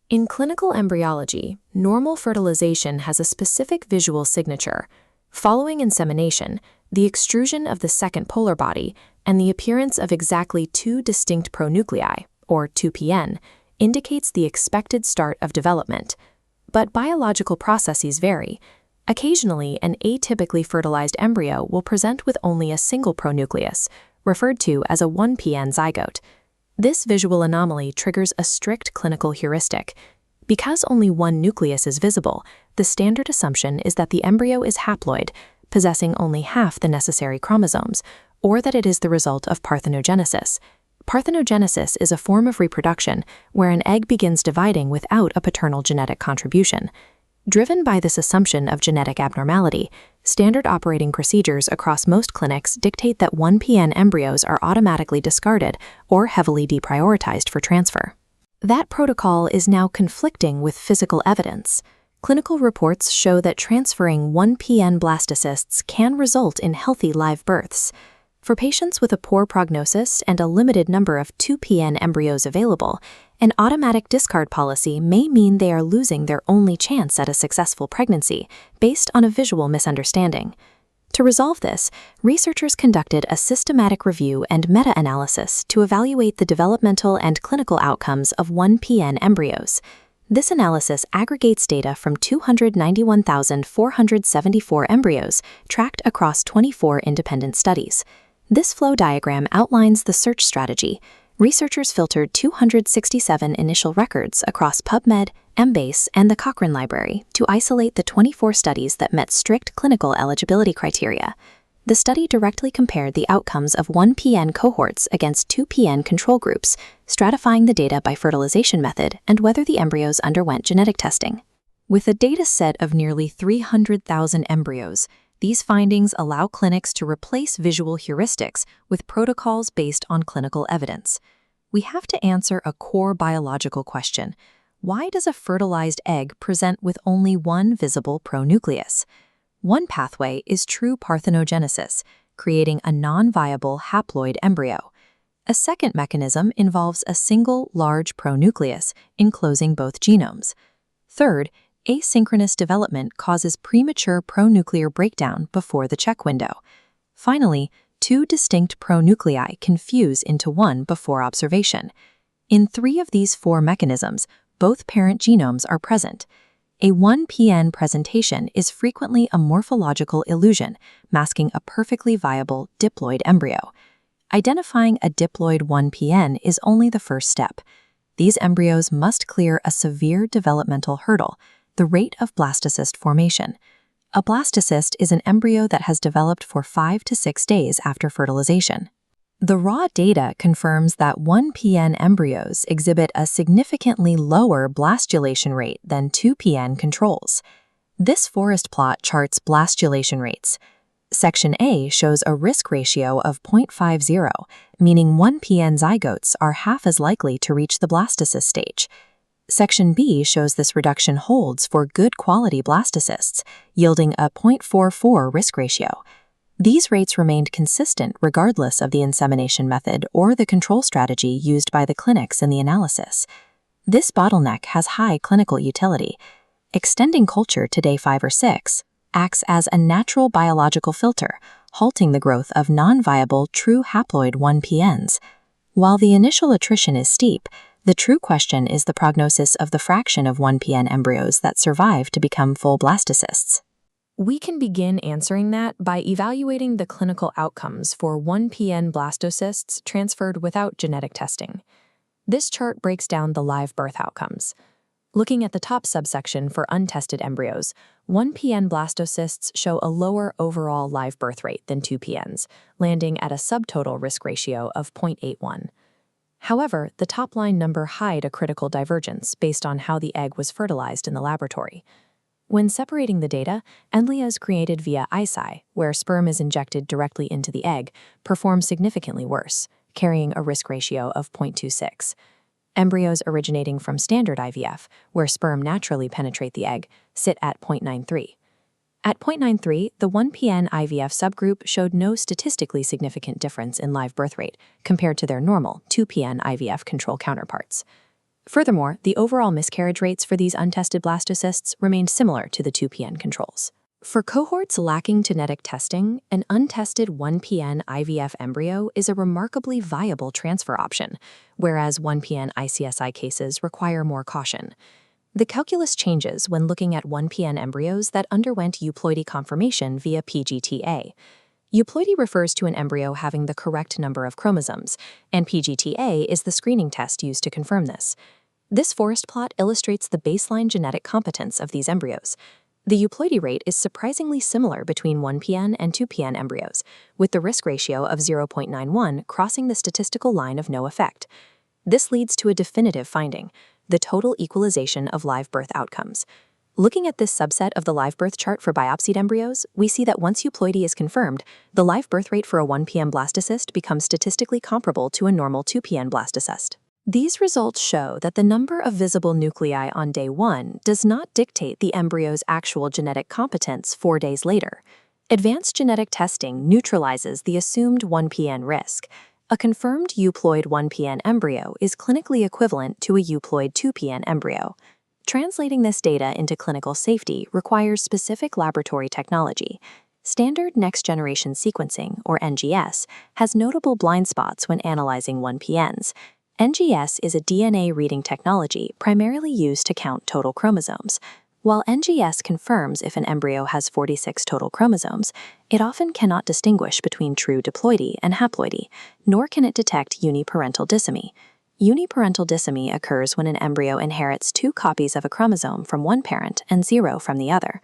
In clinical embryology, normal fertilization has a specific visual signature. Following insemination, the extrusion of the second polar body and the appearance of exactly two distinct pronuclei, or 2PN, indicates the expected start of development. But biological processes vary. Occasionally, an atypically fertilized embryo will present with only a single pronucleus, referred to as a 1PN zygote. This visual anomaly triggers a strict clinical heuristic. Because only one nucleus is visible, the standard assumption is that the embryo is haploid, possessing only half the necessary chromosomes, or that it is the result of parthenogenesis. Parthenogenesis is a form of reproduction where an egg begins dividing without a paternal genetic contribution. Driven by this assumption of genetic abnormality, standard operating procedures across most clinics dictate that 1PN embryos are automatically discarded or heavily deprioritized for transfer. That protocol is now conflicting with physical evidence. Clinical reports show that transferring 1PN blastocysts can result in healthy live births. For patients with a poor prognosis and a limited number of 2PN embryos available, an automatic discard policy may mean they are losing their only chance at a successful pregnancy based on a visual misunderstanding. To resolve this, researchers conducted a systematic review and meta-analysis to evaluate the developmental and clinical outcomes of 1PN embryos. This analysis aggregates data from 291,474 embryos tracked across 24 independent studies. This flow diagram outlines the search strategy. Researchers filtered 267 initial records across PubMed, Embase, and the Cochrane Library to isolate the 24 studies that met strict clinical eligibility criteria. The study directly compared the outcomes of 1PN cohorts against 2PN control groups, stratifying the data by fertilization method and whether the embryos underwent genetic testing. With a data set of nearly 300,000 embryos, these findings allow clinics to replace visual heuristics with protocols based on clinical evidence. We have to answer a core biological question. Why does a fertilized egg present with only one visible pronucleus? One pathway is true parthenogenesis, creating a non-viable haploid embryo. A second mechanism involves a single large pronucleus enclosing both genomes. Third, asynchronous development causes premature pronuclear breakdown before the check window. Finally, two distinct pronuclei can fuse into one before observation. In 3 of these 4 mechanisms, both parent genomes are present. A 1PN presentation is frequently a morphological illusion, masking a perfectly viable diploid embryo. Identifying a diploid 1PN is only the first step. These embryos must clear a severe developmental hurdle, the rate of blastocyst formation. A blastocyst is an embryo that has developed for 5 to 6 days after fertilization. The raw data confirms that 1PN embryos exhibit a significantly lower blastulation rate than 2PN controls. This forest plot charts blastulation rates. Section A shows a risk ratio of 0.50, meaning 1PN zygotes are half as likely to reach the blastocyst stage. Section B shows this reduction holds for good quality blastocysts, yielding a 0.44 risk ratio. These rates remained consistent regardless of the insemination method or the control strategy used by the clinics in the analysis. This bottleneck has high clinical utility. Extending culture to day 5 or 6 acts as a natural biological filter, halting the growth of non-viable true haploid 1PNs. While the initial attrition is steep, the true question is the prognosis of the fraction of 1PN embryos that survive to become full blastocysts. We can begin answering that by evaluating the clinical outcomes for 1PN blastocysts transferred without genetic testing. This chart breaks down the live birth outcomes. Looking at the top subsection for untested embryos, 1PN blastocysts show a lower overall live birth rate than 2PNs, landing at a subtotal risk ratio of 0.81. However, the top-line number hide a critical divergence based on how the egg was fertilized in the laboratory. When separating the data, embryos created via ISI, where sperm is injected directly into the egg, perform significantly worse, carrying a risk ratio of 0.26. Embryos originating from standard IVF, where sperm naturally penetrate the egg, sit at 0.93. At 0.93, the 1PN IVF subgroup showed no statistically significant difference in live birth rate compared to their normal 2PN IVF control counterparts. Furthermore, the overall miscarriage rates for these untested blastocysts remained similar to the 2PN controls. For cohorts lacking genetic testing, an untested 1PN IVF embryo is a remarkably viable transfer option, whereas 1PN ICSI cases require more caution. The calculus changes when looking at 1PN embryos that underwent euploidy confirmation via PGTA. Euploidy refers to an embryo having the correct number of chromosomes, and PGTA is the screening test used to confirm this. This forest plot illustrates the baseline genetic competence of these embryos. The euploidy rate is surprisingly similar between 1PN and 2PN embryos, with the risk ratio of 0.91 crossing the statistical line of no effect. This leads to a definitive finding: the total equalization of live birth outcomes. Looking at this subset of the live birth chart for biopsied embryos, we see that once euploidy is confirmed, the live birth rate for a 1PN blastocyst becomes statistically comparable to a normal 2PN blastocyst. These results show that the number of visible nuclei on day 1 does not dictate the embryo's actual genetic competence 4 days later. Advanced genetic testing neutralizes the assumed 1PN risk. A confirmed euploid 1PN embryo is clinically equivalent to a euploid 2PN embryo. Translating this data into clinical safety requires specific laboratory technology. Standard next-generation sequencing, or NGS, has notable blind spots when analyzing 1PNs. NGS is a DNA reading technology primarily used to count total chromosomes. While NGS confirms if an embryo has 46 total chromosomes, it often cannot distinguish between true diploidy and haploidy, nor can it detect uniparental disomy. Uniparental disomy occurs when an embryo inherits 2 copies of a chromosome from one parent and 0 from the other.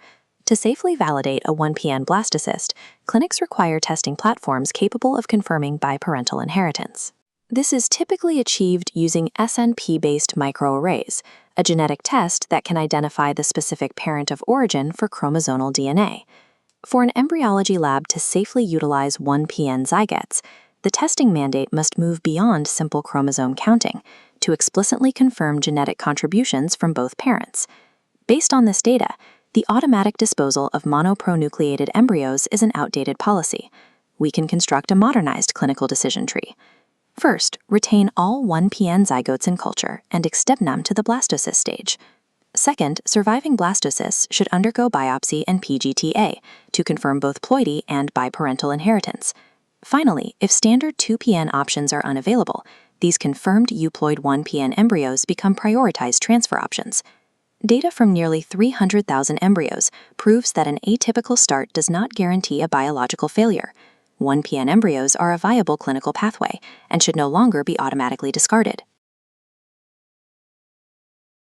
To safely validate a 1PN blastocyst, clinics require testing platforms capable of confirming biparental inheritance. This is typically achieved using SNP-based microarrays, a genetic test that can identify the specific parent of origin for chromosomal DNA. For an embryology lab to safely utilize 1PN zygotes, the testing mandate must move beyond simple chromosome counting to explicitly confirm genetic contributions from both parents. Based on this data, the automatic disposal of monopronucleated embryos is an outdated policy. We can construct a modernized clinical decision tree. First, retain all 1PN zygotes in culture and extend them to the blastocyst stage. Second, surviving blastocysts should undergo biopsy and PGTA to confirm both ploidy and biparental inheritance. Finally, if standard 2PN options are unavailable, these confirmed euploid 1PN embryos become prioritized transfer options. Data from nearly 300,000 embryos proves that an atypical start does not guarantee a biological failure. 1PN embryos are a viable clinical pathway and should no longer be automatically discarded.